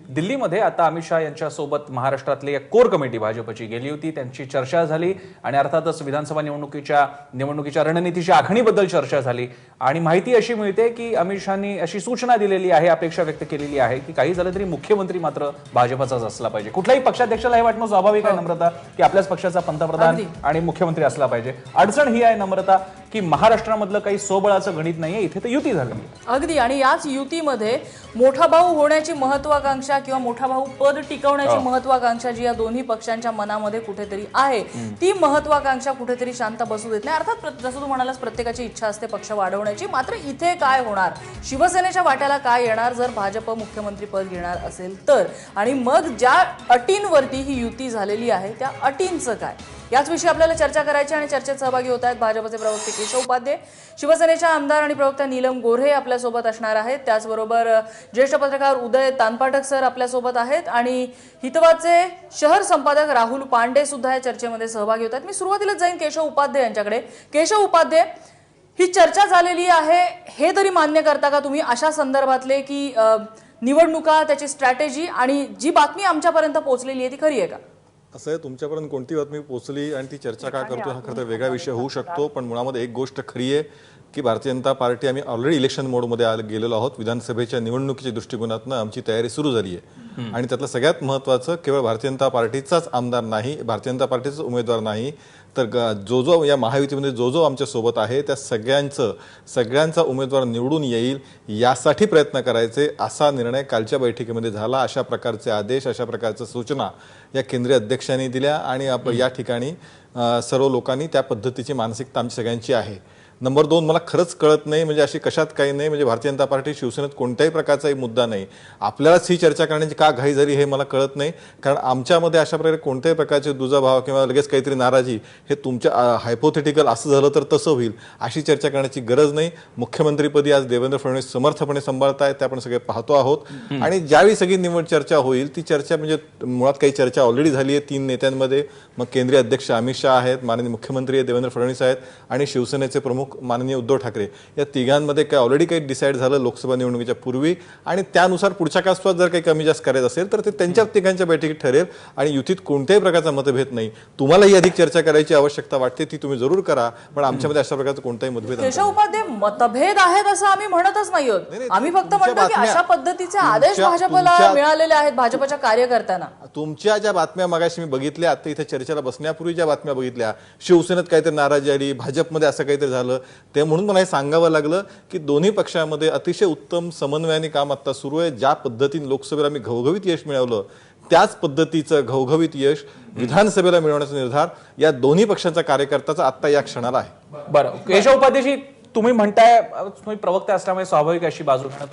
दिल्लीमध्ये आता अमित शहा यांच्यासोबत महाराष्ट्रातली एक कोर कमिटी भाजपची गेली होती, त्यांची चर्चा झाली आणि अर्थातच विधानसभा निवडणुकीच्या रणनीतीच्या आखणीबद्दल चर्चा झाली आणि माहिती अशी मिळते की अमित शहानी अशी सूचना दिलेली आहे, अपेक्षा व्यक्त केलेली आहे की काही झालं तरी मुख्यमंत्री मात्र भाजपचाच असला पाहिजे। कुठल्याही पक्षाध्यक्षाला हे वाटणं स्वाभाविक आहे नम्रता की आपल्याच पक्षाचा पंतप्रधान आणि मुख्यमंत्री असला पाहिजे। अडचण ही आहे नम्रता की महाराष्ट्रामधलं काही सोबळाचं गणित नाहीये, इथे तर युती झाली अगदी। आणि याच युतीमध्ये मोठा भाऊ होण्याची महत्वाकांक्षा किंवा मोठा भाऊ पद टिकवण्याची महत्वाकांक्षा जी या दोन्ही पक्षांच्या मनामध्ये कुठेतरी आहे, ती महत्वाकांक्षा कुठेतरी शांत बसू देत नाही। अर्थात जसं तू म्हणालास प्रत्येकाची इच्छा असते पक्ष वाढवण्याची, मात्र इथे काय होणार, शिवसेनेच्या वाट्याला काय येणार जर भाजप मुख्यमंत्री पद घेणार असेल तर, आणि मग ज्या अटींवरती ही युती झालेली आहे त्या अटींचं काय, याच विषयी आपल्याला चर्चा करायची आणि चर्चेत सहभागी होत आहेत भाजपचे प्रवक्ते केशव उपाध्ये, शिवसेनेच्या आमदार आणि प्रवक्ता नीलम गोऱ्हे आपल्यासोबत असणार आहेत, त्याचबरोबर ज्येष्ठ पत्रकार उदय तानपाटक सर आपल्यासोबत आहेत आणि हितवादचे शहर संपादक राहुल पांडे सुद्धा या चर्चेमध्ये सहभागी होत आहेत। मी सुरुवातीलाच जाईन केशव उपाध्ये यांच्याकडे। केशव उपाध्ये, ही चर्चा झालेली आहे हे तरी मान्य करता का तुम्ही अशा संदर्भातले की निवडणुका, त्याची स्ट्रॅटेजी आणि जी बातमी आमच्यापर्यंत पोहोचलेली आहे ती खरी आहे का? असं आहे, तुमच्यापर्यंत कोणती बातमी पोहोचली आणि ती चर्चा का करतो हा खरं तर वेगळा विषय होऊ शकतो, पण मुळामध्ये एक गोष्ट खरी आहे की भारतीय जनता पार्टी आम्ही ऑलरेडी इलेक्शन मोडमध्ये गेलेलो आहोत। विधानसभेच्या निवडणुकीच्या दृष्टिकोनातून आमची तयारी सुरू झाली आहे आणि त्यातलं सगळ्यात महत्त्वाचं केवळ भारतीय जनता पार्टीचाच आमदार नाही, भारतीय जनता पार्टीचाच उमेदवार नाही, तर जो या महायुतीमध्ये जो आमच्या सोबत आहे त्या सगळ्यांचा उमेदवार निवडून येईल यासाठी प्रयत्न करायचे, असा निर्णय कालच्या बैठकीमध्ये झाला। अशा प्रकारचे आदेश, अशा प्रकारच्या सूचना या केंद्रीय अध्यक्षांनी दिल्या आणि या ठिकाणी सर्व लोकांनी त्या पद्धतीची मानसिकता आमची सगळ्यांची आहे। नंबर 2, मला खरंच कळत नाही, म्हणजे अशी कशात काही नाही, म्हणजे भारतीय जनता पार्टी शिवसेनेत कोणत्याही प्रकारचाही मुद्दा नाही, आपल्यालाच ही चर्चा करण्याची का घाई झाली हे मला कळत नाही। कारण आमच्यामध्ये अशा प्रकारे कोणत्याही प्रकारचे दुजाभाव किंवा लगेच काहीतरी नाराजी, हे तुमच्या हायपोथेटिकल असं झालं तर तसं होईल अशी चर्चा करण्याची गरज नाही। मुख्यमंत्रीपदी आज देवेंद्र फडणवीस समर्थपणे सांभाळतायत, ते आपण सगळे पाहतो आहोत आणि ज्यावेळी सगळी निवड चर्चा होईल ती चर्चा म्हणजे मुळात काही चर्चा ऑलरेडी झाली आहे 3 नेत्यांमध्ये। मग केंद्रीय अध्यक्ष अमित शहा आहेत, माननीय मुख्यमंत्री देवेंद्र फडणवीस आहेत आणि शिवसेनेचे प्रमुख माननीय उद्धव ठाकरे, या तिघांमध्ये काय ऑलरेडी काही डिसाईड झालं लोकसभा निवडणुकीच्या पूर्वी आणि त्यानुसार पुढच्या काळात जर काही कमी जास्त करायचं असेल तर ते त्यांच्या तिघांच्या बैठकीत ठरेल आणि युतीत कोणत्याही प्रकारचा मतभेद नाही। तुम्हालाही अधिक चर्चा करायची आवश्यकता वाटते ती तुम्ही जरूर करा, पण आमच्यामध्ये अशा प्रकारचा कोणताही मतभेद नाही। केशव उपाध्ये, मतभेद आहेत असं आम्ही म्हणतच नाही आहोत, आम्ही फक्त म्हणतो की अशा पद्धतीचे आदेश भाजपला मिळालेले आहेत भाजपच्या कार्यकर्त्यांना। तुमच्या ज्या बातम्या मगाशी मी बघितल्या, आता इथे चर्चेला बसण्यापूर्वी ज्या बातम्या बघितल्या, शिवसेनेत काहीतरी नाराजी आली, भाजपमध्ये असं काहीतरी झालं, ते म्हणून मला हे सांगावं लागलं की दोन्ही पक्षांमध्ये अतिशय उत्तम समन्वयाने काम आता सुरू आहे। ज्या पद्धतीने लोकसभेला आम्ही घवघवीत यश मिळवलं त्याच पद्धतीचं घवघवीत यश विधानसभेला मिळवण्याचा निर्धार या दोन्ही पक्षांचा कार्यकर्त्याचा आता या क्षणाला आहे। बरं, केशव उपाध्यक्षी, तुम्ही म्हणताय, तुम्ही प्रवक्ते असल्यामुळे स्वाभाविक अशी बाजू घेणं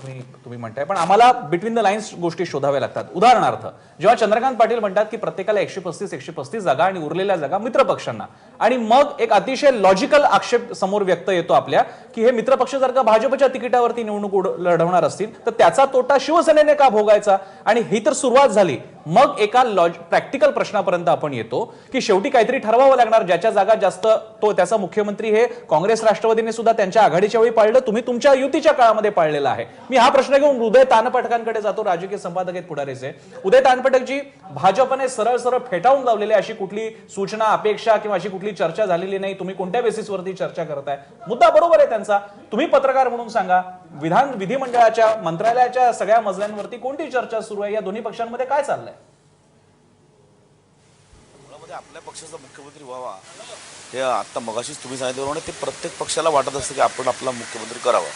तुम्ही म्हणताय, पण आम्हाला बिटवीन द लाईन्स गोष्टी शोधाव्या लागतात। उदाहरणार्थ जेव्हा चंद्रकांत पाटील म्हणतात की प्रत्येकाला 135 जागा आणि उरलेल्या जागा मित्रपक्षांना, आणि मग एक अतिशय लॉजिकल आक्षेप समोर व्यक्त येतो आपल्या की हे मित्रपक्ष जर का भाजपच्या तिकिटावरती निवडणूक लढवणार असतील तर त्याचा तोटा शिवसेनेने का भोगायचा, आणि ही तर सुरुवात झाली। मग एका प्रॅक्टिकल प्रश्नापर्यंत आपण येतो की शेवटी काहीतरी ठरवावं लागणार, ज्याच्या जागा जास्त तो त्याचा मुख्यमंत्री। हे काँग्रेस राष्ट्रवादीने सुद्धा त्यांच्या आघाडीच्या वेळी पाळलं, तुम्ही तुमच्या युतीच्या काळामध्ये पाळलेला आहे। मी हा प्रश्न घेऊन उदय तानपाटकांकडे जातो, राजकीय संपादक आहेत पुढारीचे। उदय तानपाटकजी, भाजपने सरळ फेटाळून लावलेली अशी कुठली सूचना, अपेक्षा किंवा अशी कुठली चर्चा झालेली नाही, तुम्ही कोणत्या बेसिसवरती चर्चा करताय? मुद्दा बरोबर आहे त्यांचा, तुम्ही पत्रकार म्हणून सांगा, विधिमंडळाच्या मंत्रालयाच्या सगळ्या मजल्यांवरती कोणती चर्चा सुरू आहे, या दोन्ही पक्षांमध्ये काय चाललंय? आपल्या पक्षाचा मुख्यमंत्री व्हावा हे आता मगाशीच तुम्ही सांगितल्याप्रमाणे ते प्रत्येक पक्षाला वाटत असतं की आपण आपला मुख्यमंत्री करावा,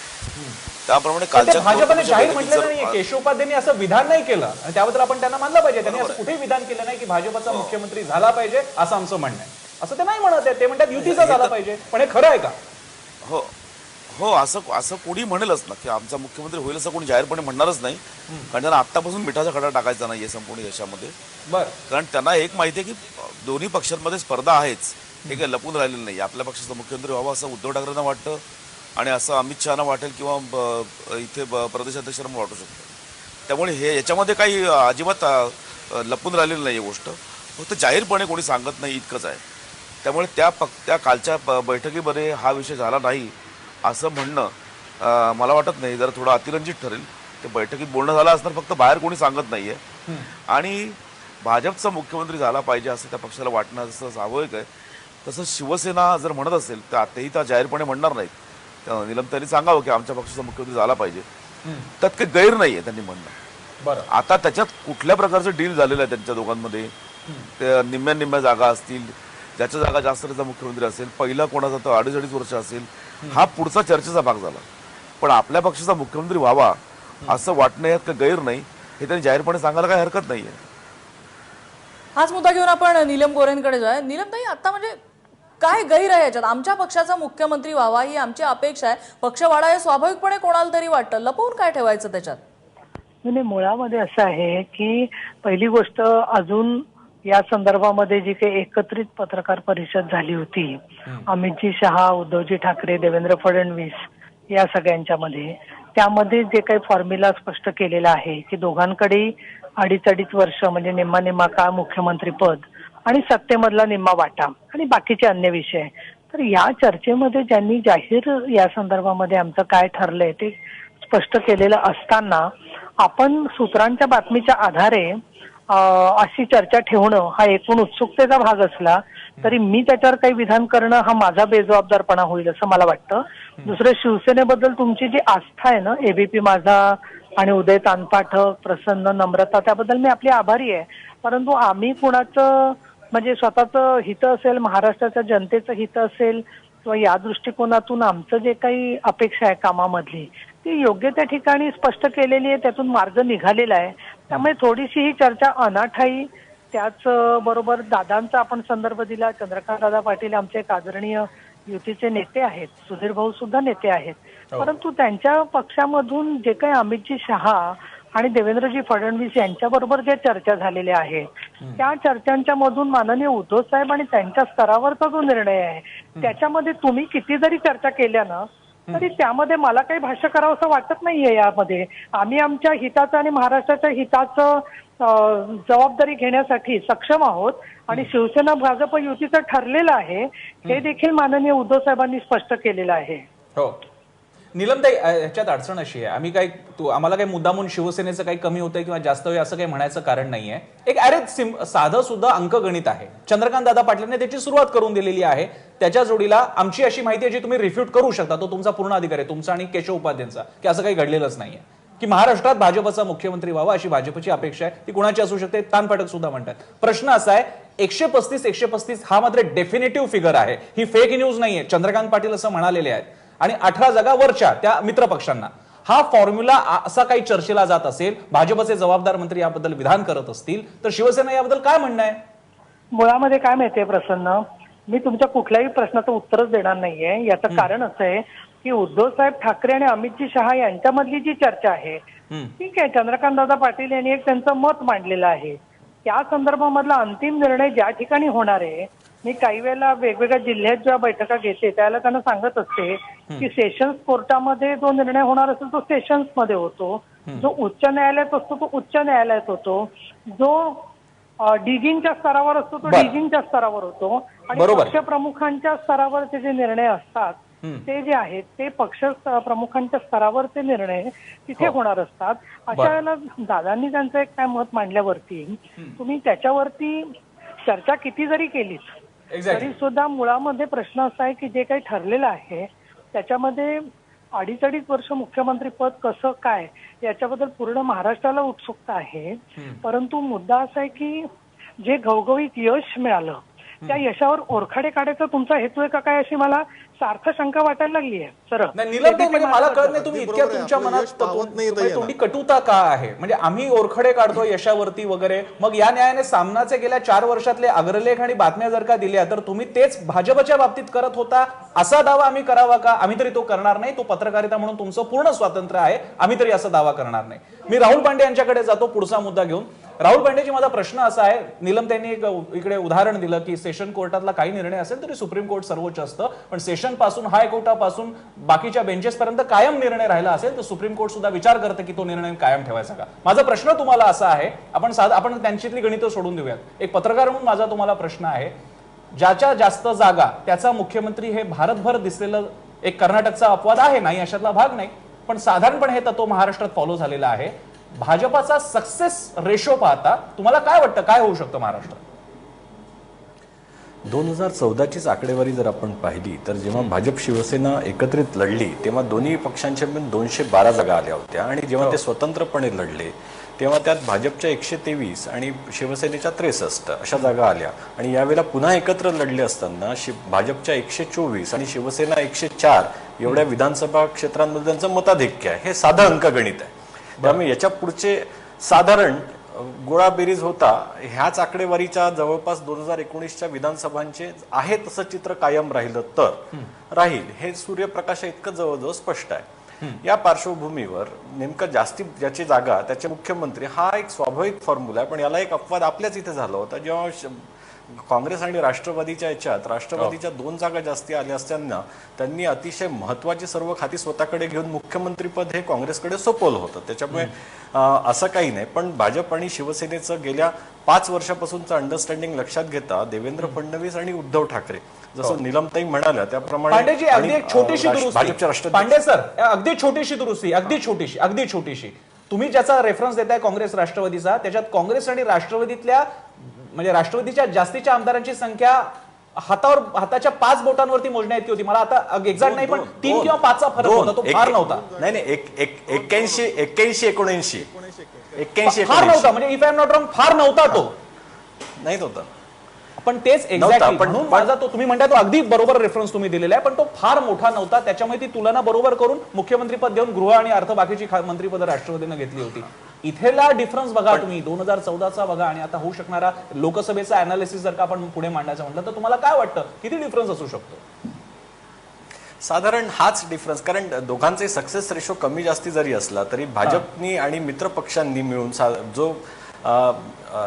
त्याप्रमाणे कालच्या भाजपने जाहीर म्हटलेलं नाहीये, केशव उपाध्यायांनी असं विधान नाही केलं आणि त्याबद्दल आपण त्यांना मानलं पाहिजे। त्यांनी असं कुठेही विधान केलं नाही की भाजपचा मुख्यमंत्री झाला पाहिजे असं आमचं म्हणणं आहे, असं ते नाही म्हणत आहे। ते म्हणतात युतीचा झाला पाहिजे, पण हे खरं आहे का? हो हो, असं कोणी म्हणेलच ना की आमचा मुख्यमंत्री होईल, असं कोणी जाहीरपणे म्हणणारच नाही, कारण त्यांना आत्तापासून मिठाचा खडा टाकायचा नाहीये संपूर्ण देशामध्ये। कारण त्यांना एक माहिती आहे की दोन्ही पक्षांमध्ये स्पर्धा आहेच, हे काही लपून राहिलेलं नाही। आपल्या पक्षाचा मुख्यमंत्री व्हावा असं उद्धव ठाकरेंना वाटतं आणि असं अमित शहाना वाटेल किंवा इथे प्रदेशाध्यक्षांना वाटू शकतं। त्यामुळे हे याच्यामध्ये काही अजिबात लपून राहिलेलं नाही, ही गोष्ट फक्त जाहीरपणे कोणी सांगत नाही इतकंच आहे। त्यामुळे त्या कालच्या बैठकीमध्ये हा विषय झाला नाही असं म्हणणं मला वाटत नाही, जरा थोडं अतिरंजित ठरेल। ते बैठकीत बोलणं झालं असणार, फक्त बाहेर कोणी सांगत नाहीये. आणि भाजपचा मुख्यमंत्री झाला पाहिजे असं त्या पक्षाला वाटणं जसं स्वाभाविक आहे, तसं शिवसेना जर म्हणत असेल तर तेही त्या जाहीरपणे म्हणणार नाहीत. त्या निलमताईंनी सांगावं की आमच्या पक्षाचा मुख्यमंत्री झाला पाहिजे, त्यात काही गैर नाहीये त्यांनी म्हणणं. बरं, आता त्याच्यात कुठल्या प्रकारचं डील झालेलं आहे त्यांच्या दोघांमध्ये, ते निम्म्या जागा असतील, ज्याच्या जागा जास्त त्याचा मुख्यमंत्री असेल, पहिला कोणाचा तर 2.5 वर्ष असेल, हा पुढचा चर्चेचा भाग झाला. पण आपल्या पक्षाचा मुख्यमंत्री व्हावा असं वाटणं यात काही गैर नाही, हे त्यांनी जाहीरपणे सांगायला काही हरकत नाहीये. हाच मुद्दा घेऊन आपण नीलम गोरेंकडे जाऊया. नीलमताई, आता म्हणजे काय गैर आहे याच्यात? आमच्या पक्षाचा मुख्यमंत्री व्हावा ही आमची अपेक्षा आहे, पक्ष वाढा हे स्वाभाविकपणे कोणाला तरी वाटतं, लपवून काय ठेवायचं त्याच्यात? म्हणजे मुळामध्ये असं आहे की पहिली गोष्ट, अजून या संदर्भामध्ये जी काही एकत्रित पत्रकार परिषद झाली होती अमितजी शहा, उद्धवजी ठाकरे, देवेंद्र फडणवीस या सगळ्यांच्या मध्ये, त्यामध्ये जे काही फॉर्म्युला स्पष्ट केलेला आहे की दोघांकडे 2.5 वर्ष म्हणजे निम्मा काळ मुख्यमंत्री पद आणि सत्तेमधला निम्मा वाटा आणि बाकीचे अन्य विषय. तर या चर्चेमध्ये ज्यांनी जाहीर या संदर्भामध्ये आमचं काय ठरलंय ते स्पष्ट केलेलं असताना आपण सूत्रांच्या बातमीच्या आधारे अशी चर्चा ठेवणं हा एकूण उत्सुकतेचा भाग असला तरी मी त्याच्यावर काही विधान करणं हा माझा बेजबाबदारपणा होईल असं मला वाटतं. दुसरं, शिवसेनेबद्दल तुमची जी आस्था आहे ना, एबीपी माझा आणि उदय तानपाठक, प्रसन्न, नम्रता, त्याबद्दल मी आपली आभारी आहे. परंतु आम्ही कुणाचं म्हणजे स्वतःचं हित असेल, महाराष्ट्राच्या जनतेचं हित असेल किंवा या दृष्टिकोनातून आमचं जे काही अपेक्षा आहे कामामधली ती योग्य त्या ठिकाणी स्पष्ट केलेली आहे, त्यातून मार्ग निघालेला आहे. त्यामुळे थोडीशी ही चर्चा अनाठाई, त्याच बरोबर दादांचा आपण संदर्भ दिला, चंद्रकांत दादा पाटील आमचे एक आदरणीय युतीचे नेते आहेत, सुधीर भाऊ सुद्धा नेते आहेत, परंतु त्यांच्या पक्षामधून जे काही अमितजी शहा आणि देवेंद्रजी फडणवीस यांच्याबरोबर ज्या चर्चा झालेल्या आहेत त्या चर्चांच्या मधून माननीय उद्धव साहेब आणि त्यांच्या स्तरावरचा जो निर्णय आहे त्याच्यामध्ये तुम्ही किती जरी चर्चा केल्या ना तरी त्यामध्ये मला काही भाष्य करावं असं वाटत नाहीये. यामध्ये आम्ही आमच्या हिताचं आणि महाराष्ट्राच्या हिताचं जबाबदारी घेण्यासाठी सक्षम आहोत आणि शिवसेना भाजप युतीचं ठरलेलं आहे हे देखील माननीय उद्धव साहेबांनी स्पष्ट केलेलं आहे. हो नीलमताई, ह्याच्यात अडचण अशी आहे, आम्ही आम्हाला काही मुद्दामून शिवसेनेचं काही कमी होतंय किंवा जास्त होईल असं काही म्हणायचं कारण नाहीये. एक साधं सुद्धा अंकगणित आहे. चंद्रकांत दादा पाटलांनी त्याची सुरुवात करून दिलेली आहे. त्याच्या जोडीला आमची अशी माहिती आहे जी तुम्ही रिफ्यूट करू शकता, तो तुमचा पूर्ण अधिकार आहे, तुमचा आणि केशव उपाध्यायांचा, की असं काही घडलेलंच नाहीये, की महाराष्ट्रात भाजपचा मुख्यमंत्री व्हावा अशी भाजपची अपेक्षा आहे. ती कुणाची असू शकते, तानपाटक सुद्धा म्हणतात. प्रश्न असा आहे, 135 हा मात्र डेफिनेटिव्ह फिगर आहे, ही फेक न्यूज नाहीये. चंद्रकांत पाटील असं म्हणालेले आहेत आणि 18 जागा वरच्या त्या मित्र पक्षांना. हा फॉर्म्युला असा काही चर्चेला जात असेल, भाजपचे जबाबदार मंत्री याबद्दल विधान करत असतील, तर शिवसेना याबद्दल काय म्हणणं आहे? मुळामध्ये काय माहितीये प्रसन्न, मी तुमच्या कुठल्याही प्रश्नाचं उत्तरच देणार नाहीये. याचं कारण असं आहे की उद्धव साहेब ठाकरे आणि अमितजी शहा यांच्यामधली जी चर्चा आहे ठीक आहे, चंद्रकांत दादा पाटील यांनी एक त्यांचं मत मांडलेलं आहे. त्या संदर्भामधला अंतिम निर्णय ज्या ठिकाणी होणार आहे, मी काही वेळेला वेगवेगळ्या जिल्ह्यात जेव्हा बैठका घेते त्यावेळेला त्यांना सांगत असते की सेशन्स कोर्टामध्ये जो निर्णय होणार असेल तो सेशन्स मध्ये होतो, जो उच्च न्यायालयात असतो तो उच्च न्यायालयात होतो, जो डिजिंगच्या स्तरावर असतो तो डिजिंगच्या स्तरावर होतो आणि पक्ष प्रमुखांच्या स्तरावरचे जे निर्णय असतात ते जे आहेत ते पक्ष प्रमुखांच्या स्तरावरचे निर्णय तिथे होणार असतात. अशा वेळेला दादांनी त्यांचं एक काय मत मांडल्यावरती तुम्ही त्याच्यावरती चर्चा किती जरी केलीच तरी सुद्धा मुळामध्ये प्रश्न असा आहे की जे काही ठरलेलं आहे त्याच्यामध्ये 2.5 वर्ष मुख्यमंत्री पद कसं काय याच्याबद्दल पूर्ण महाराष्ट्राला उत्सुकता आहे. परंतु मुद्दा असा आहे की जे घवघवीत यश मिळालं त्या यशावर ओरखाडे काढायचा तुमचा हेतू आहे का काय अशी मला सार्थ शंका वाटायला लागली आहे. सर म्हणजे मला कळत नाही तुम्ही इतक्या तुमच्या मनात थोडी कटुता का आहे, म्हणजे आम्ही ओरखडे काढतो यशावरती वगैरे, मग या न्यायाने सामनाचे गेल्या 4 वर्षातले अग्रलेख आणि बातम्या जर का दिल्या तर तुम्ही तेच भाजपच्या बाबतीत करत होता असा दावा आम्ही करावा का? आम्ही तरी तो करणार नाही, तो पत्रकारिता म्हणून तुमचं पूर्ण स्वातंत्र्य आहे, आम्ही तरी असा दावा करणार नाही. मी राहुल पांडे यांच्याकडे जातो पुढचा मुद्दा घेऊन. राहुल पांडेजी, माझा प्रश्न असा आहे, नीलम त्यांनी इकडे उदाहरण दिलं की सेशन कोर्टातला काही निर्णय असेल तरी सुप्रीम कोर्ट सर्वोच्च असतं, पण सेशन पासून हायकोर्टापासून बाकीच्या बेंचेस पर्यंत कायम निर्णय राहिला असेल तर सुप्रीम कोर्ट सुद्धा विचार करते की तो निर्णय कायम ठेवायचा का. माझा प्रश्न तुम्हाला असा आहे, आपण त्यांच्यातली गणितं सोडून देऊयात, एक पत्रकार म्हणून माझा तुम्हाला प्रश्न आहे, ज्याच्या जास्त जागा त्याचा मुख्यमंत्री हे भारतभर दिसलेलं एक कर्नाटकचा अपवाद आहे, नाही अशातला भाग नाही, पण साधारणपणे हे तत्व महाराष्ट्रात फॉलो झालेलं आहे. भाजपाचा सक्सेस रेशो पाहता तुम्हाला काय वाटतं, काय होऊ शकतं महाराष्ट्रात? 2014चीच आकडेवारी जर आपण पाहिली तर जेव्हा भाजप शिवसेना एकत्रित लढली तेव्हा दोन्ही पक्षांच्या मिळून 212 जागा आल्या होत्या आणि जेव्हा ते स्वतंत्रपणे लढले तेव्हा त्यात भाजपच्या 123 आणि शिवसेनेच्या 63 अशा जागा आल्या. आणि यावेळेला पुन्हा एकत्र लढले असताना भाजपच्या 124 आणि शिवसेना 104 एवढ्या विधानसभा क्षेत्रांमध्ये त्यांचं मताधिक्य आहे. हे साधं अंकगणित आहे. त्यामुळे याच्या पुढचे साधारण गोळाबेरीज होता ह्याच आकडेवारीच्या जवळपास 2019च्या विधानसभांचे आहे तसं चित्र कायम राहिलं तर राहील हे सूर्यप्रकाशा इतकं जवळजवळ स्पष्ट आहे. या पार्श्वभूमीवर नेमकं जास्तीत ज्याची जागा त्याचे मुख्यमंत्री हा एक स्वाभाविक फॉर्म्युला आहे. पण याला एक अपवाद आपल्याच इथे झाला होता जेव्हा काँग्रेस आणि राष्ट्रवादीच्या याच्यात राष्ट्रवादीच्या 2 जागा जास्ती आल्या असताना त्यांनी अतिशय महत्वाची सर्व खाती स्वतःकडे घेऊन मुख्यमंत्रीपद हे काँग्रेसकडे सोपवलं होतं. त्याच्यामुळे असं काही नाही. पण भाजप आणि शिवसेनेचं गेल्या 5 वर्षापासूनचं अंडरस्टँडिंग लक्षात घेता देवेंद्र फडणवीस आणि उद्धव ठाकरे जसं नीलमताई म्हणाल्या त्याप्रमाणे पांडेजी अगदी एक छोटीशी भाजपच्या दुरुस्ती, राष्ट्राध्यक्ष पांडे सर अगदी छोटीशी दुरुस्ती, अगदी छोटीशी तुम्ही ज्याचा रेफरन्स देताय काँग्रेस राष्ट्रवादीचा, त्याच्यात काँग्रेस आणि राष्ट्रवादीतल्या म्हणजे राष्ट्रवादीच्या जास्तीच्या आमदारांची संख्या हाताच्या 5 बोटांवरती मोजण्या इतकी होती. मला आता एक्झॅक्ट नाही पण 3 किंवा 5चा फरक होता, तो फार नव्हता. नाही 81 फार नव्हता म्हणजे if I am not wrong फार नव्हता तो नाही होता. पण तेच एक्झॅक्टली म्हणून माझा तो तुम्ही म्हणताय तो अगदी बरोबर रेफरन्स तुम्ही दिलेला आहे. पण तो फार मोठा नव्हता. त्याच्यामुळे ती तुलना बरोबर करून मुख्यमंत्रीपद देऊन गृह आणि अर्थ बाकीची मंत्रीपद राष्ट्रवादीने घेतली होती. इथेला डिफरन्स बघा तुम्ही 2014चा बघा आणि आता होऊ शकणारा लोकसभेचा अनालिसिस जर का आपण पुढे मांडायचं म्हटलं तर तुम्हाला काय वाटतं किती डिफरन्स असू शकतो? साधारण हाच डिफरन्स. कारण दोघांचे सक्सेस रेशो कमी जास्ती जरी असला तरी भाजपनी आणि मित्र पक्षांनी मिळून जो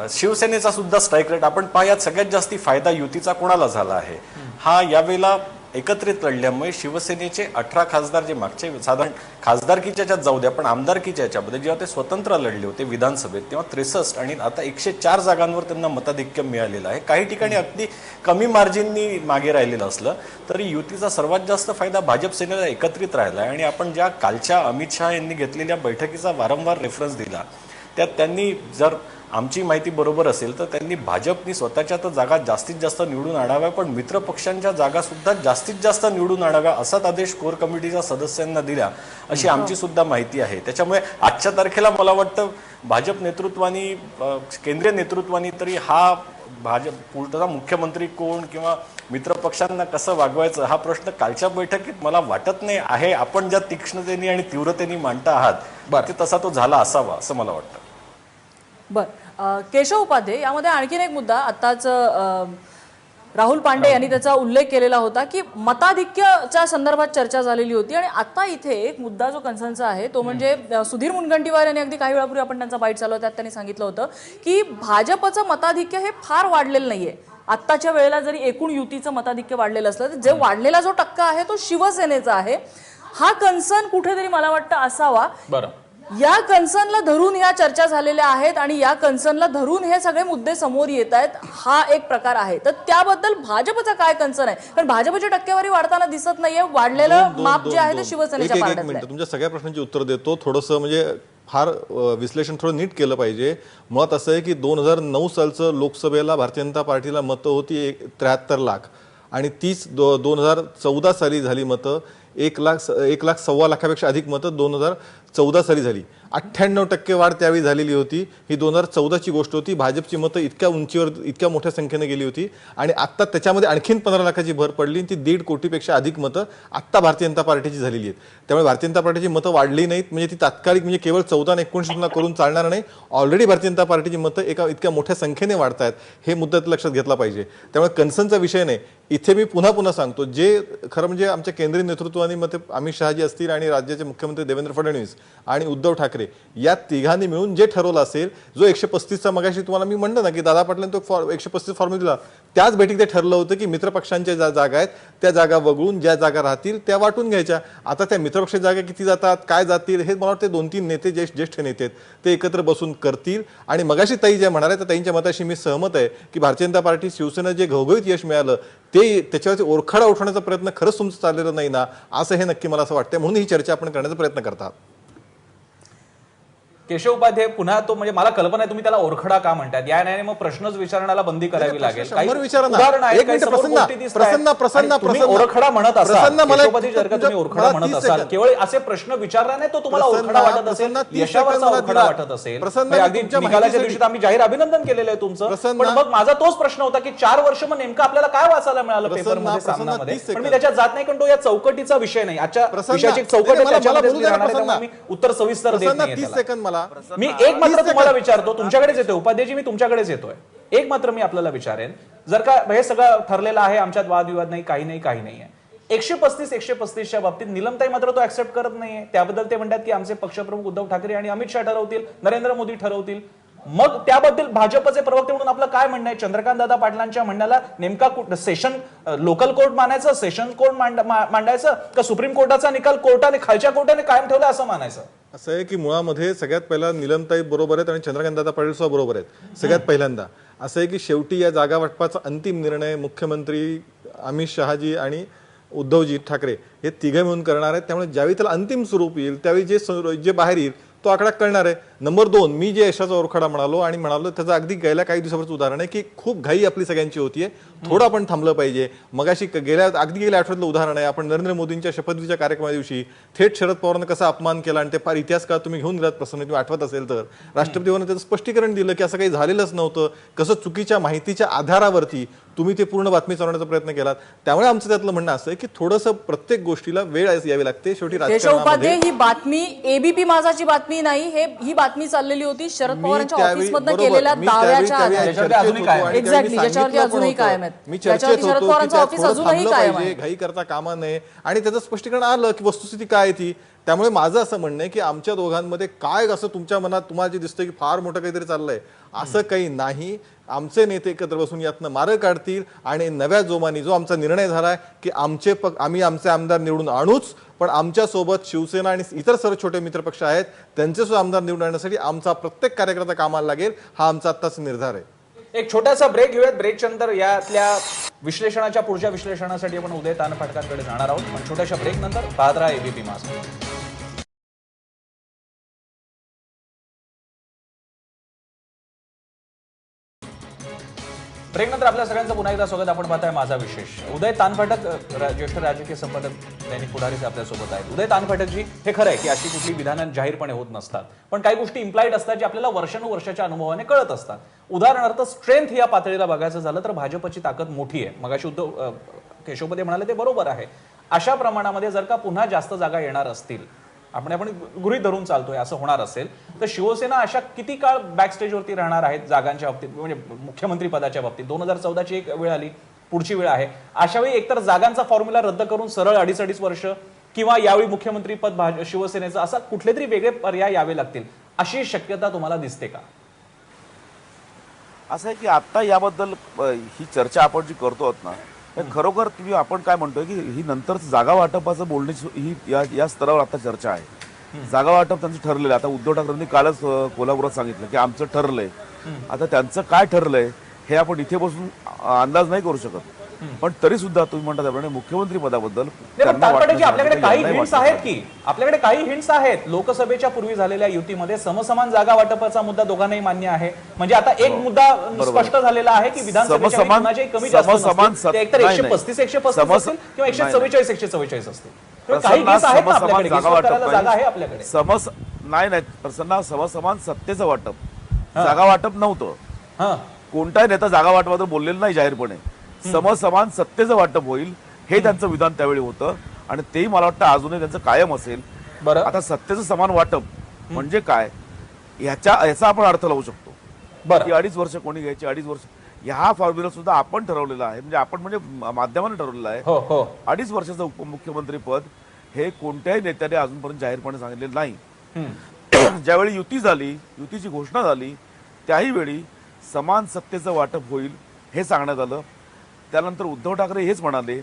शिवसेनेचा सुद्धा स्ट्राईक रेट आपण पाहूयात सगळ्यात जास्ती फायदा युतीचा कोणाला झाला आहे हा यावेळेला एकत्रित लढल्यामुळे शिवसेनेचे 18 खासदार जे मागचे साधारण खासदारकीच्या याच्यात जाऊ द्या पण आमदारकीच्या याच्यामध्ये जेव्हा ते स्वतंत्र लढले होते विधानसभेत तेव्हा 63 आणि आता 104 जागांवर त्यांना मताधिक्य मिळालेलं आहे. काही ठिकाणी अगदी कमी मार्जिननी मागे राहिलेलं असलं तरी युतीचा सर्वात जास्त फायदा भाजप सेनेला एकत्रित राहिला आहे. आणि आपण ज्या कालच्या अमित शहा यांनी घेतलेल्या बैठकीचा वारंवार रेफरन्स दिला त्यात त्यांनी जर आमची माहिती बरोबर असेल तर त्यांनी भाजपनी स्वतःच्या तर जागा जास्तीत जास्त निवडून आणाव्या पण मित्र पक्षांच्या जागा सुद्धा जास्तीत जास्त निवडून आणाव्या असाच आदेश कोर कमिटीच्या सदस्यांना दिला अशी आमची सुद्धा माहिती आहे. त्याच्यामुळे आजच्या तारखेला मला वाटतं भाजप नेतृत्वानी केंद्रीय नेतृत्वानी तरी हा भाजप पुढचा मुख्यमंत्री कोण किंवा मित्र पक्षांना कसं वागवायचं हा प्रश्न कालच्या बैठकीत मला वाटत नाही आहे. आपण ज्या तीक्ष्णतेने आणि तीव्रतेने मांडता आहात ते तसा तो झाला असावा असं मला वाटतं. केशव उपाध्ये यामध्ये आणखीन एक मुद्दा आताच राहुल पांडे यांनी त्याचा उल्लेख केलेला होता की मताधिक्याच्या संदर्भात चर्चा झालेली होती. आणि आता इथे एक मुद्दा जो कन्सर्नचा आहे तो म्हणजे सुधीर मुनगंटीवार यांनी अगदी काही वेळापूर्वी आपण त्यांचा बाईट चालू त्यात त्यांनी सांगितलं होतं की भाजपचं मताधिक्य हे फार वाढलेलं नाहीये. आत्ताच्या वेळेला जरी एकूण युतीचं मताधिक्य वाढलेलं असलं तर जे वाढलेला जो टक्का आहे तो शिवसेनेचा आहे. हा कन्सर्न कुठेतरी मला वाटतं असावा. बरं या कन्सर्नला धरून ह्या चर्चा झालेल्या आहेत आणि या कन्सर्नला धरून हे सगळे मुद्दे समोर येत आहेत. हा एक प्रकार आहे. तर त्याबद्दल भाजपचा काय कन्सर्न आहे? कारण भाजपची टक्केवारी वाढताना दिसत नाहीये. वाढलेलं माप जे आहे ते शिवसेनेच्या पारड्यातलं आहे. तुमच्या सगळ्या प्रश्नांची उत्तर देतो. थोडंसं म्हणजे फार विश्लेषण थोडं नीट केलं पाहिजे. मुळात असं आहे की 2009 सालचं लोकसभेला भारतीय जनता पार्टीला मतं होती 73 लाख आणि 2014 साली झाली मतं 1,15,00,000 लाखापेक्षा अधिक मतं 2014 साली झाली. 98% वाढ त्यावेळी झालेली होती. ही 2014ची गोष्ट होती. भाजपची मतं इतक्या उंचीवर इतक्या मोठ्या संख्येने गेली होती आणि आत्ता त्याच्यामध्ये आणखीन 15 लाखाची भर पडली. ती 1.5 कोटीपेक्षा अधिक मतं आत्ता भारतीय जनता पार्टीची झालेली आहेत. त्यामुळे भारतीय जनता पार्टीची मतं वाढली नाहीत म्हणजे ती तात्कालिक म्हणजे केवळ 14 आणि 19 करून चालणार नाही. ऑलरेडी भारतीय जनता पार्टीची मतं इतक्या मोठ्या संख्येने वाढत आहेत हे मुद्दा लक्षात घेतला पाहिजे. त्यामुळे कन्सर्नचा विषय नाही. इथे मी पुन्हा सांगतो जे खरं म्हणजे आमच्या केंद्रीय नेतृत्वाने मते अमित शहाजी असतील आणि राज्याचे मुख्यमंत्री देवेंद्र फडणवीस आणि उद्धव ठाकरे ठाकरे या तिघांनी मिळून जे ठरवलं असेल, जो 135चा मगाशी तुम्हाला मी म्हणलं ना की दादा पाटलांनी तो 135 फॉर्म्युला दिला, त्याच बैठकीत ते ठरलं होतं की मित्रपक्षांच्या ज्या जागा आहेत त्या जागा वगळून ज्या जागा राहतील त्या वाटून घ्यायच्या. आता त्या मित्रपक्षाच्या जागा किती जातात, काय जातील, हे मला वाटतं 2-3 नेते जे ज्येष्ठ नेते आहेत ते एकत्र बसून करतील. आणि मगाशी ताई जे म्हणाले त्या ताईंच्या मताशी मी सहमत आहे की भारतीय जनता पार्टी शिवसेना जे घवघवीत यश मिळालं ते त्याच्यावरती ओरखडा उठवण्याचा प्रयत्न खरंच तुमचं चाललेलं नाही ना, असं हे नक्की मला असं वाटतं. म्हणून ही चर्चा आपण करण्याचा प्रयत्न करतात. केशव उपाध्याय पुन्हा तो म्हणजे मला कल्पना आहे तुम्ही त्याला ओरखडा का म्हणतात, या नाही मग प्रश्नच विचारण्याला बंदी करावी लागेल. काही विचारा ना. उदाहरण आहे, एक काही मिनिट, समोर प्रसन्न, गोष्टी दिसतायत. प्रसन्न, प्रसन्न, आणि तुम्ही प्रसन्न. ओरखडा म्हणत असाल, प्रसन्न, मला केशव उपाध्याय जर का तुम्ही ओरखडा मला म्हणत 30 असाल, सेकंद. केवळ असे प्रश्न विचारला नाही तो तुम्हाला ओरखडा वाटत असेल, प्रसन्न, 30 यशावरचा सेकंद मला ओरखडा दिला. वाटत असेल, प्रसन्न, म्हणजे अगदी तुमच्या निकालाच्या माहितीसाठी- दिवशी तर आम्ही जाहीर अभिनंदन केलेलं आहे तुमचं. प्रसन्न. पण मग माझा तोच प्रश्न होता की 4 वर्ष मग नेमकं आपल्याला काय वाचायला मिळालं प्रसन्न, पेपरमध्ये, प्रसन्न, सामनामध्ये. 30 पण मी सेकंद. त्याच्यात जात नाही, कारण तो या चौकटीचा विषय नाही. आजच्या प्रसन्न. विषयाची एक चौकट आहे, मला- मला त्याच्यामध्ये बोलू द्या ना, राहणार आहे, प्रसन्न. त्यामुळे मी उत्तर सविस्तर देत प्रसन्न, नाहीये 30 त्याला. सेकंद मला. मी एक मात्र तुम्हाला विचारतो, तुमच्याकडेच येतोय उपाध्यायजी, मी तुमच्याकडेच येतोय. एक मात्र मी आपल्याला विचारेन, जर का हे सगळं ठरलेलं आहे, आमच्यात वादविवाद नाही, काही नाहीये, 135च्या बाबतीत निलमताई मात्र तो ऍक्सेप्ट करत नाहीये. त्याबद्दल ते म्हणतात की आमचे पक्षप्रमुख उद्धव ठाकरे आणि अमित शहा ठरवतील, नरेंद्र मोदी ठरवतील. मग त्याबद्दल भाजपचे प्रवक्ते म्हणून आपलं काय म्हणणं आहे? चंद्रकांत दादा पाटलांच्या म्हणण्याला नेमका सेशन लोकल कोर्ट मानायचं, सेशन कोर्ट मांडायचं, का सुप्रीम कोर्टाचा निकाल कोर्टाने खालच्या कोर्टाने कायम ठेवला असं मानायचं? असं आहे की मुळामध्ये सगळ्यात पहिला निलमताई बरोबर आहेत आणि चंद्रकांत दादा पाटील सुद्धा बरोबर आहेत. सगळ्यात पहिल्यांदा असं आहे की शेवटी या जागा वाटपाचा अंतिम निर्णय मुख्यमंत्री अमित शहाजी आणि उद्धवजी ठाकरे हे तिघे मिळून करणार आहेत. त्यामुळे ज्यावेळी त्याला अंतिम स्वरूप येईल त्यावेळी जे बाहेर येईल तो आकडा कळणार आहे. नंबर 2, मी जे यशाचा ओरखडा म्हणालो त्याचं अगदी गेल्या काही दिवसावरचं उदाहरण आहे की खूप घाई आपली सगळ्यांची होतीये, थोडं आपण थांबलं पाहिजे. मगाशी गेल्या आठवड्यातलं उदाहरण आहे, आपण नरेंद्र मोदींच्या शपथविधीच्या कार्यक्रमा दिवशी थेट शरद पवारांना कसा अपमान केला आणि ते फार इतिहास का तुम्ही घेऊन गेलात प्रसन्न, तुम्ही आठवत असेल तर. राष्ट्रपती भवनाने त्याचं स्पष्टीकरण दिलं की असं काही झालेलंच नव्हतं, कसं चुकीच्या माहितीच्या आधारावरती तुम्ही ते पूर्ण बातमी चालवण्याचा प्रयत्न केलात. त्यामुळे आमचं त्यातलं म्हणणं असं आहे की थोडंसं प्रत्येक गोष्टीला वेळ यावी लागते. शेवटी केशव उपाध्याय, ही बातमी एबीपी माझाची बातमी नाही, ही बातमी चाललेली होती शरद पवारांच्या ऑफिसमधनं केलेल्या दाव्याच्या आधारे. एक्झॅक्टली, ज्याच्यावरती अजूनही कायम आहेत. मी चर्चेत शरद होतो पवारांचं ऑफिस अजूनही कायम आहे. घाई करता कामा नये आणि त्याचं स्पष्टीकरण आलं की वस्तुस्थिती काय ती. त्यामुळे माझं असं म्हणणं आहे की आमच्या दोघांमध्ये काय असं तुमच्या मनात तुम्हाला जे दिसतंय की फार मोठं काहीतरी चाललंय, असं काही नाही. आमचे नेते एकत्र बसून यातनं मार्ग काढतील आणि नव्या जोमाने जो आमचा निर्णय झालाय की आम्ही आमचे आमदार निवडून आणूच, पण आमच्या सोबत शिवसेना आणि इतर सर्व छोटे मित्रपक्ष आहेत त्यांचे सुद्धा आमदार निवडून आणण्यासाठी आमचा प्रत्येक कार्यकर्ता कामाला लागेल, हा आमचा आत्ताचा निर्धार आहे. एक छोटासा ब्रेक घेऊयात. ब्रेकच्या नंतर यातल्या विश्लेषणाच्या पुढच्या विश्लेषणासाठी आपण उदय तानपाटकांकडे जाणार आहोत. पण छोट्याशा ब्रेक नंतर पाहत राहा एबीपी माझा. ब्रेक नंतर आपल्या सगळ्यांचं पुन्हा एकदा स्वागत. आपण पाहताय माझा विशेष. उदय तानपाटक ज्येष्ठ राजकीय संपादक दैनिक पुढारीचे आपल्यासोबत आहेत. उदय तानपाटकजी, हे खरं आहे की अशी कुठली विधानं जाहीरपणे होत नसतात, पण काही गोष्टी इम्प्लाइड असतात जे आपल्याला वर्षानुवर्षाच्या अनुभवाने कळत असतात. उदाहरणार्थ स्ट्रेंथ या पातळीला बघायचं झालं तर भाजपची ताकद मोठी आहे. मगाशी केशव उपाध्याय म्हणाले ते बरोबर आहे. अशा प्रमाणामध्ये जर का पुन्हा जास्त जागा येणार असतील, आपण गृहीत धरून चालतोय असं होणार असेल, तर शिवसेना अशा किती काळ बॅक स्टेजवरती राहणार आहेत जागांच्या बाबतीत, म्हणजे मुख्यमंत्री पदाच्या बाबतीत? 2014ची एक वेळ आली, पुढची वेळ आहे. अशा वेळी एकतर जागांचा फॉर्म्युला रद्द करून सरळ 2.5 वर्ष, किंवा यावेळी मुख्यमंत्री पद शिवसेनेचं, असा कुठले तरी वेगळे पर्याय यावे लागतील, अशी शक्यता तुम्हाला दिसते का? असं आहे की आता याबद्दल ही चर्चा आपण जी करतो आहोत ना, खरोखर तुम्ही आपण काय म्हणतोय की ही नंतर जागा वाटपाचं बोलण्याची ही या स्तरावर आता चर्चा आहे. जागा वाटप त्यांचं ठरलेलं आहे. आता उद्धव ठाकरेंनी कालच कोल्हापुरात सांगितलं की आमचं ठरलंय. आता त्यांचं काय ठरलंय हे आपण इथे बसून अंदाज नाही करू शकत, पण तरी सुद्धा तुम्ही म्हणता त्याप्रमाणे मुख्यमंत्री पदाबद्दल आपल्याकडे काही हिंट्स आहेत की आपल्याकडे काही हिंट्स आहेत. लोकसभेच्या पूर्वी झालेल्या युतीमध्ये समसमान जागा वाटपाचा मुद्दा दोघांनाही मान्य आहे. म्हणजे आता एक मुद्दा स्पष्ट झालेला आहे की विधानसभेच्या कमी जास्त नसतील, एकतर 135 135 असतील किंवा 144 144 असतील. काही केस आहेत ना आपल्याकडे, जागा आहे आपल्याकडे. नाही प्रसन्न, समसमान सत्तेचं वाटप, जागा वाटप नव्हतं. कोणताही नेता जागा वाटपाबद्दल बोललेलं नाही जाहीरपणे. समसमान सत्तेचं वाटप होईल हे त्यांचं विधान त्यावेळी होतं आणि तेही मला वाटतं अजूनही त्यांचं कायम असेल. बरं, आता सत्तेचं समान वाटप म्हणजे काय, याचा आपण अर्थ लावू शकतो. बरं, की 2.5 वर्ष कोणी घ्यायची, 2.5 वर्ष ह्या फॉर्म्युला सुद्धा आपण ठरवलेला आहे, म्हणजे आपण म्हणजे माध्यमाने ठरवलेलं आहे. 2.5 वर्षाचं उपमुख्यमंत्री पद हे कोणत्याही नेत्याने अजूनपर्यंत जाहीरपणे सांगितलेलं नाही. ज्यावेळी युती झाली, युतीची घोषणा झाली, त्याही वेळी समान सत्तेचं वाटप होईल हे सांगण्यात आलं. त्यानंतर उद्धव ठाकरे हेच म्हणाले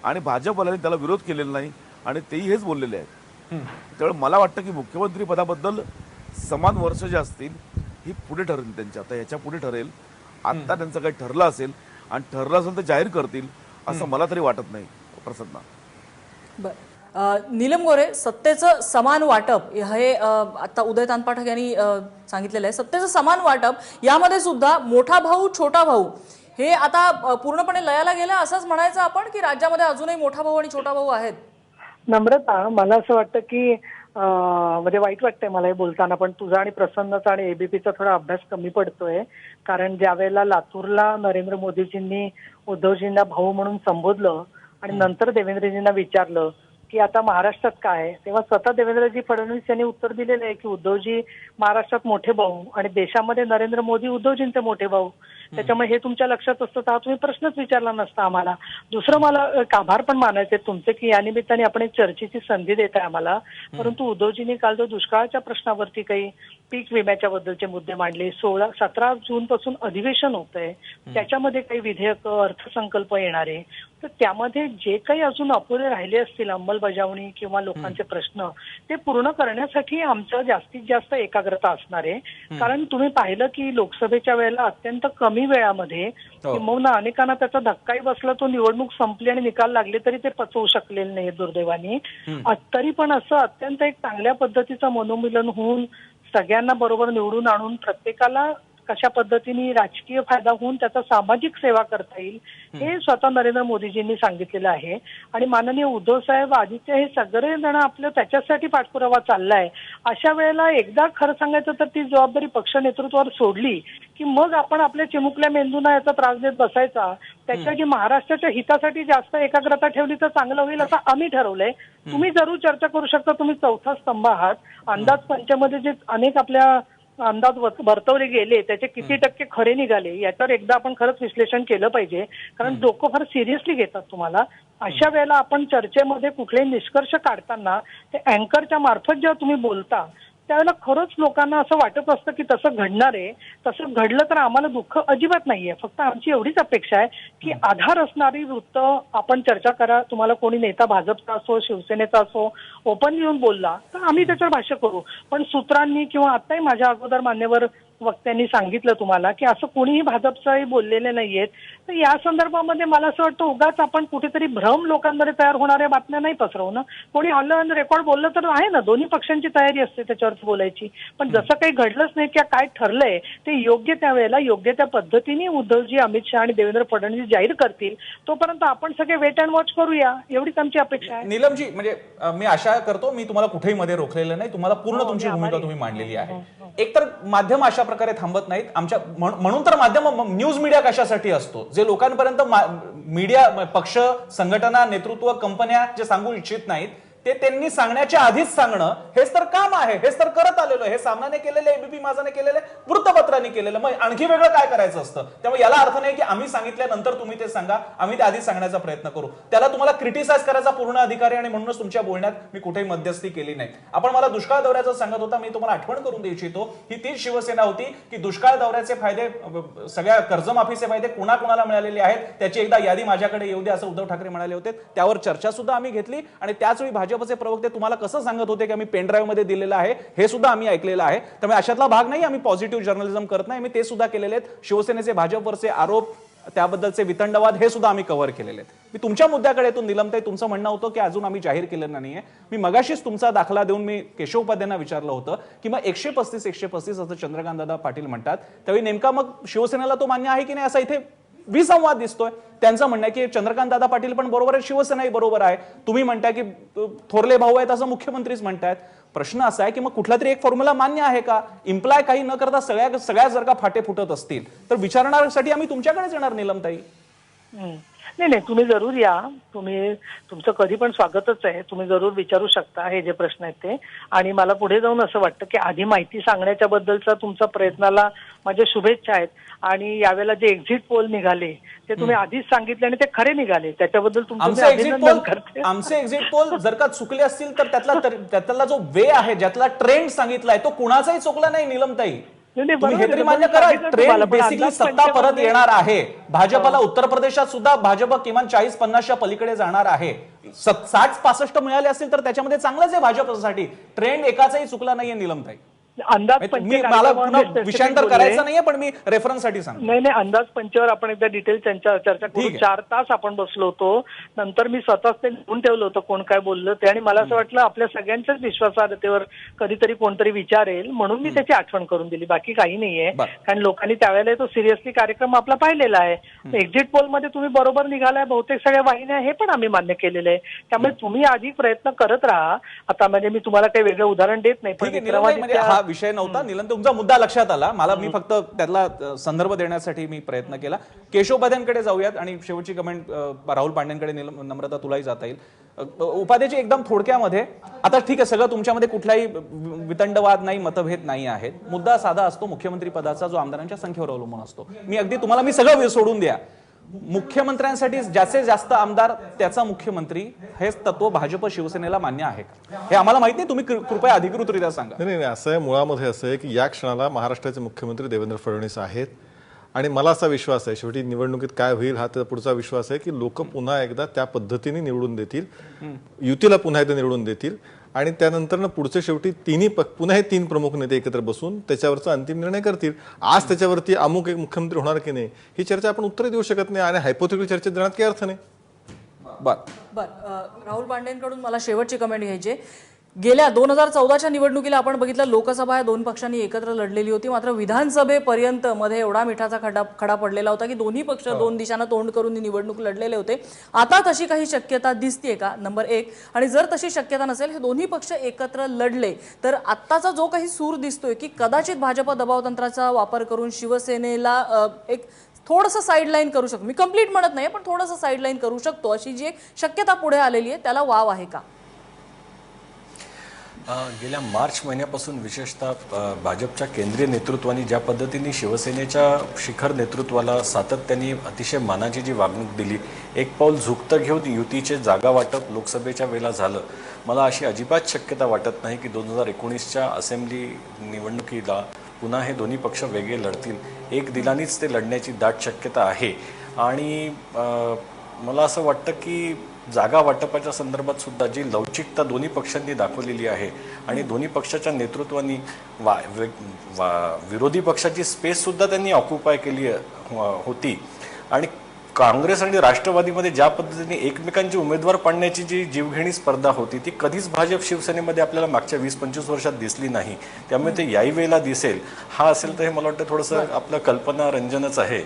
आणि भाजपवाल्यांनी त्याला विरोध केलेला नाही आणि तेही हेच बोललेले आहेत. त्यामुळे मला वाटतं की मुख्यमंत्री पदाबद्दल समान वर्ष जे असतील ही पुढे ठरेल त्यांच्या, आता ह्याच्या पुढे ठरेल. आता त्यांचं काही ठरलं असेल आणि ठरलं असेल तर जाहीर करतील असं मला तरी वाटत नाही. प्रसन्न नीलम गोरे, सत्तेचं समान वाटप हे आता उदय तानपाठक यांनी सांगितलेलं आहे. सत्तेचं समान वाटप यामध्ये सुद्धा मोठा भाऊ छोटा भाऊ हे आता पूर्णपणे लयाला गेलं असंच म्हणायचं आपण, की राज्यामध्ये अजूनही मोठा भाऊ आणि छोटा भाऊ आहेत? नम्रता, मला असं वाटतं की म्हणजे वाईट वाटतंय मला हे बोलताना, पण तुझा आणि प्रसन्नचा आणि एबीपीचा थोडा अभ्यास कमी पडतोय. कारण ज्या वेळेला लातूरला नरेंद्र मोदीजींनी उद्धवजींना भाऊ म्हणून संबोधलं आणि नंतर देवेंद्रजींना विचारलं की आता महाराष्ट्रात काय आहे, तेव्हा स्वतः देवेंद्रजी फडणवीस यांनी उत्तर दिलेलं आहे की उद्धवजी महाराष्ट्रात मोठे भाऊ आणि देशामध्ये नरेंद्र मोदी उद्धवजींचे मोठे भाऊ. त्याच्यामुळे हे तुमच्या लक्षात असतं तर तुम्ही प्रश्नच विचारला नसता आम्हाला. दुसरं मला आभार पण मानायचे तुमचे की या निमित्ताने आपण एक चर्चेची संधी देत आहे आम्हाला. परंतु उद्धवजींनी काल जो दुष्काळाच्या प्रश्नावरती काही पीक विम्याच्या बद्दलचे मुद्दे मांडले, 17 जून पासून अधिवेशन होत आहे, त्याच्यामध्ये काही विधेयक अर्थसंकल्प येणारे, तर त्यामध्ये जे काही अजून अपुरे राहिले असतील अंमलबजावणी किंवा लोकांचे प्रश्न ते पूर्ण करण्यासाठी आमचं जास्तीत जास्त एकाग्रता असणार आहे. कारण तुम्ही पाहिलं की लोकसभेच्या वेळेला अत्यंत कमी वेळामध्ये किंवा अनेकांना त्याचा धक्काही बसला, तो निवडणूक संपली आणि निकाल लागले तरी ते पचवू शकलेले नाही दुर्दैवानी. तरी पण असं अत्यंत एक चांगल्या पद्धतीचं मनोमिलन होऊन सगळ्यांना बरोबर निवडून आणून प्रत्येकाला कशा पद्धतीने राजकीय फायदा होऊन त्याचा सामाजिक सेवा करता येईल हे स्वतः नरेंद्र मोदीजींनी सांगितलेलं आहे. आणि माननीय उद्धव साहेब आदित्य हे सगळे जण आपलं त्याच्यासाठी पाठपुरावा चाललाय. अशा वेळेला एकदा खरं सांगायचं तर ती जबाबदारी पक्ष नेतृत्वावर सोडली की मग आपण आपल्या चिमुकल्या मेंदूंना याचा त्रास देत बसायचा. त्याच्याऐवजी महाराष्ट्राच्या हितासाठी जास्त एकाग्रता ठेवली तर चांगलं होईल असं आम्ही ठरवलंय. तुम्ही जरूर चर्चा करू शकता, तुम्ही चौथा स्तंभ आहात. अंदाज पंचामध्ये जे अनेक आपल्या अंदाज वर्तवले गेले त्याचे किती टक्के खरे निघाले याच्यावर एकदा आपण खरंच विश्लेषण केलं पाहिजे. कारण लोक फार सिरियसली घेतात तुम्हाला. अशा वेळेला आपण चर्चेमध्ये कुठलेही निष्कर्ष काढताना ते अँकरच्या मार्फत जेव्हा तुम्ही बोलता त्यावेळेला खरंच लोकांना असं वाटत असतं की तसं घडणार आहे. तसं घडलं तर आम्हाला दुःख अजिबात नाहीये. फक्त आमची एवढीच अपेक्षा आहे की आधार असणारी वृत्त आपण चर्चा करा. तुम्हाला कोणी नेता भाजपचा असो शिवसेनेचा असो ओपन येऊन बोलला तर आम्ही त्याच्यावर भाष्य करू. पण सूत्रांनी किंवा आताही माझ्या अगोदर मान्यवर वक्त्यांनी सांगितलं तुम्हाला की असं कोणीही भाजपचंही बोललेले नाहीयेत. तर या संदर्भामध्ये मला असं वाटतं उगाच आपण कुठेतरी भ्रम लोकांमध्ये तयार होणाऱ्या बातम्या नाही पसरवणं. कोणी ऑनलाईन रेकॉर्ड बोललं तर आहे ना, दोन्ही पक्षांची तयारी असते त्याच्यावरती बोलायची. पण जसं काही घडलंच नाही किंवा काय ठरलंय ते योग्य त्या वेळेला योग्य त्या पद्धतीने उद्धवजी अमित शहा आणि देवेंद्र फडणवीस जाहीर करतील. तोपर्यंत आपण सगळे वेट अँड वॉच करूया एवढीच आमची अपेक्षा आहे. नीलमजी, म्हणजे मी आशा करतो मी तुम्हाला कुठेही मध्ये रोखलेलं नाही. तुम्हाला पूर्ण तुमची भूमिका तुम्ही मांडलेली आहे. एकतर माध्यम अशा प्रकारे थांबत नाहीत आमच्या, म्हणून तर माध्यम न्यूज मीडिया कशासाठी असतो, जे लोकांपर्यंत मीडिया पक्ष संघटना नेतृत्व कंपन्या जे सांगू इच्छित नाहीत ते त्यांनी सांगण्याच्या आधीच सांगणं हेच तर काम आहे. हेच तर करत आलेलो. हे सामनाने केलेले, एबीपी माझाने केलेले, वृत्तपत्रांनी केलेलं, मग आणखी वेगळं काय करायचं असतं. त्यामुळे याला अर्थ नाही की आम्ही सांगितल्यानंतर तुम्ही ते सांगा, आम्ही ते आधीच सांगण्याचा प्रयत्न करू. त्याला तुम्हाला क्रिटिसाइज करायचा पूर्ण अधिकार आहे आणि म्हणूनच तुमच्या बोलण्यात मी कुठेही मध्यस्थी केली नाही. आपण मला दुष्काळ दौऱ्याचं सांगत होता, मी तुम्हाला आठवण करून देऊ इच्छितो ही तीच शिवसेना होती की दुष्काळ दौऱ्याचे फायदे, सगळ्या कर्जमाफीचे फायदे कोणाकोणाला मिळालेले आहेत त्याची एकदा यादी माझ्याकडे येऊ दे असं उद्धव ठाकरे म्हणाले होते. त्यावर चर्चा सुद्धा आम्ही घेतली आणि त्याचवेळी भाजपचे प्रवक्ते तुम्हाला कसं सांगत होते की आम्ही पेन ड्राईव्ह मध्ये दिलेलं आहे हे सुद्धा आम्ही ऐकलेलं आहे. त्यामुळे अशातला भाग नाही आम्ही पॉझिटिव्ह जर्नलिझम करत नाही. आम्ही ते सुद्धा केलेले आहेत. शिवसेनेचे भाजपवरचे आरोप त्याबद्दलचे वितंडवाद हे सुद्धा आम्ही कव्हर केलेले आहेत. मी तुमच्या मुद्द्याकडे येतो नीलमताई. तुमचं म्हणणं होतं की अजून आम्ही जाहीर केलं नाहीये. मी मगाशीच तुमचा दाखला देऊन मी केशव उपाध्यांना विचारलं होतं की मग 135 असं चंद्रकांत दादा पाटील म्हणतात, त्यावेळी नेमका मग शिवसेनेला तो मान्य आहे की नाही असा इथे विसंवाद दिसतोय. त्यांचं म्हणणं आहे की चंद्रकांत दादा पाटील पण बरोबर आहे, शिवसेनाही बरोबर आहे. तुम्ही म्हणताय की थोरले भाऊ आहेत असं मुख्यमंत्रीच म्हणतायत. प्रश्न असा आहे की मग कुठला तरी एक फॉर्म्युला मान्य आहे का? इम्प्लाय काही न करता सगळ्या जर का फाटे फुटत असतील तर विचारण्यासाठी आम्ही तुमच्याकडेच येणार नीलमताई. नाही नाही, तुम्ही जरूर या. तुमचं कधी पण स्वागतच आहे. तुम्ही जरूर विचारू शकता हे जे प्रश्न आहेत ते. आणि मला पुढे जाऊन असं वाटतं की आधी माहिती सांगण्याच्या बद्दलचा तुमचा प्रयत्नाला माझ्या शुभेच्छा आहेत. आणि यावेळेला जे एक्झिट पोल निघाले ते तुम्ही आधीच सांगितले आणि ते खरे निघाले, त्याच्याबद्दल तुमचं मी अभिनंदन करते. आमचे एक्झिट पोल जर का चुकले असतील तर त्यातला जो वे आहे, ज्यातला ट्रेंड सांगितलाय तो कुणाचाही चुकला नाही नीलमताई. तुम्ही हे तरी मान्य करा, ट्रेंड बेसिकली सत्ता परत येणार आहे. भाजपला उत्तर प्रदेशात सुद्धा भाजप किमान 40-50च्या पलीकडे जाणार आहे. 60-65 मिळाले असतील तर त्याच्यामध्ये चांगलंच आहे भाजपसाठी. ट्रेंड एकाचाही चुकला नाहीये नीलमताई. अंदाज मला पुन्हा विषयांतर करायचं नाहीये, पण मी रेफरन्स साठी सांग. नाही, अंदाज पंचावर आपण एकदा डिटेल चर्चा करू. 4 तास आपण बसलो होतो. नंतर मी स्वतःच ते लिहून ठेवलं होतं कोण काय बोललं ते. आणि मला असं वाटलं आपल्या सगळ्यांच्याच विश्वासार्हतेवर कधीतरी कोणतरी विचारेल म्हणून मी त्याची आठवण करून दिली, बाकी काही नाहीये. कारण लोकांनी त्यावेळेला तो सिरियसली कार्यक्रम आपला पाहिलेला आहे. एक्झिट पोल मध्ये तुम्ही बरोबर निघालाय बहुतेक सगळ्या वाहिन्या, हे पण आम्ही मान्य केलेलं आहे. त्यामुळे तुम्ही अधिक प्रयत्न करत राहा. आता म्हणजे मी तुम्हाला काही वेगळं उदाहरण देत नाही, पण विषय नव्हता नीलम, तुमचा मुद्दा लक्षात आला मला. मी फक्त त्यातला संदर्भ देण्यासाठी मी प्रयत्न केला. केशवपाध्यांकडे जाऊयात आणि शेवटची कमेंट राहुल पांड्यांकडे. नम्रता तुलाही जाता येईल. उपाध्यायची एकदम थोडक्यामध्ये, आता ठीक आहे सगळं तुमच्यामध्ये कुठलाही वितंडवाद नाही, मतभेद नाही आहेत. मुद्दा साधा असतो, मुख्यमंत्री पदाचा जो आमदारांच्या संख्येवर अवलंबून असतो. मी अगदी तुम्हाला सगळं सोडून द्या, मुख्यमंत्र्यांसाठी ज्याचे जास्त आमदार त्याचा मुख्यमंत्री, हे तत्व भाजप शिवसेनेला मान्य आहे का हे आम्हाला माहित नाही. तुम्ही कृपया अधिकृतरित्या सांगा. नाही, असं आहे, मुळामध्ये असं आहे की या क्षणाला महाराष्ट्राचे मुख्यमंत्री देवेंद्र फडणवीस आहेत. आणि मला असा विश्वास आहे, शेवटी निवडणुकीत काय होईल हा त्याचा पुढचा विश्वास आहे की लोक पुन्हा एकदा त्या पद्धतीने निवडून देतील, युतीला पुन्हा एकदा निवडून देतील. आणि त्यानंतर पुढचे शेवटी पुन्हा हे 3 प्रमुख नेते एकत्र बसून त्याच्यावरचा अंतिम निर्णय करतील. आज त्याच्यावरती अमुक एक मुख्यमंत्री होणार की नाही ही चर्चा आपण उत्तर देऊ शकत नाही आणि हायपोथेटिकल चर्चेत देण्यात काही अर्थ नाही. राहुल पांडेंकडून मला शेवटची कमेंट घ्यायची. गेल्या 2014च्या निवडणुकीला आपण बघितलं, लोकसभा या 2 पक्षांनी एकत्र लढलेली होती. मात्र विधानसभेपर्यंत मध्ये एवढा मिठाचा खडा पडलेला होता की दोन्ही पक्ष 2 दिशांना तोंड करून निवडणूक लढलेले होते. आता तशी काही शक्यता दिसतेय का, नंबर 1. आणि जर तशी शक्यता नसेल, हे दोन्ही पक्ष एकत्र लढले तर आत्ताचा जो काही सूर दिसतोय की कदाचित भाजप दबावतंत्राचा वापर करून शिवसेनेला एक थोडंसं साईडलाईन करू शकतो. मी कंप्लीट म्हणत नाही, पण थोडंसं साईडलाईन करू शकतो अशी जी एक शक्यता पुढे आलेली आहे, त्याला वाव आहे का? गेल्या मार्च महिन्यापासून विशेषतः भाजपच्या केंद्रीय नेतृत्वाने ज्या पद्धतीने शिवसेनेच्या शिखर नेतृत्वाला सातत्याने अतिशय मानाची जी वागणूक दिली, एक पाऊल झुकतं घेऊन युतीचे जागा वाटप लोकसभेच्या वेळेला झालं. मला अशी अजिबात शक्यता वाटत नाही की 2019च्या असेंब्ली निवडणुकीला पुन्हा हे दोन्ही पक्ष वेगळे लढतील. एक दिलानीच ते लढण्याची दाट शक्यता आहे. आणि मला असं वाटतं की जागा वाटपाच्या संदर्भात सुद्धा जी लवचिकता दोन्ही पक्षांनी दाखवलेली आहे आणि दोन्ही पक्षाच्या नेतृत्वांनी विरोधी पक्षाची स्पेस सुद्धा त्यांनी ऑक्युपाय केली होती. आणि काँग्रेस आणि राष्ट्रवादीमध्ये ज्या पद्धतीने एकमेकांचे उमेदवार पाडण्याची जी जीवघेणी स्पर्धा होती ती कधीच भाजप शिवसेनेमध्ये आपल्याला मागच्या 20-25 वर्षात दिसली नाही. त्यामुळे ते याही वेळेला दिसेल. हा असेल तर हे मला वाटतं थोडंसं आपलं कल्पना रंजनच आहे.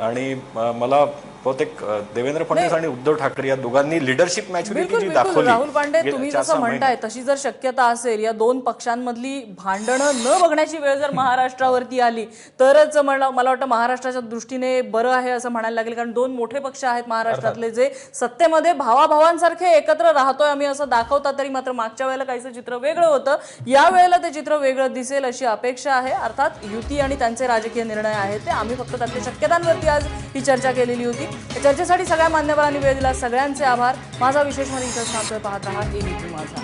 आणि मला बहुतेक देवेंद्र फडणवीस आणि उद्धव ठाकरे या दोघांनी लिडरशिप मॅच्युरिटी जी दाखवली. राहुल पांडे, तुम्ही जसं म्हणताय तशी जर शक्यता असेल, या 2 पक्षांमधली भांडणं न बघण्याची वेळ जर महाराष्ट्रावरती आली तरच मला वाटतं महाराष्ट्राच्या दृष्टीने बरं आहे असं म्हणायला लागेल. कारण 2 मोठे पक्ष आहेत महाराष्ट्रातले जे सत्तेमध्ये भावाभावांसारखे एकत्र राहतोय आम्ही असं दाखवतात, तरी मात्र मागच्या वेळेला काहीसं चित्र वेगळं होतं. या वेळेला ते चित्र वेगळं दिसेल अशी अपेक्षा आहे. अर्थात युती आणि त्यांचे राजकीय निर्णय आहेत ते, आम्ही फक्त त्यातल्या शक्यतांवरती आज ही चर्चा केलेली होती. चर्चेसाठी सगळ्या मान्यवरांनी वेळ दिला, सगळ्यांचे आभार. माझा विशेष मध्ये इथं थांबतोय. पाहत रहा एबीपी माझा.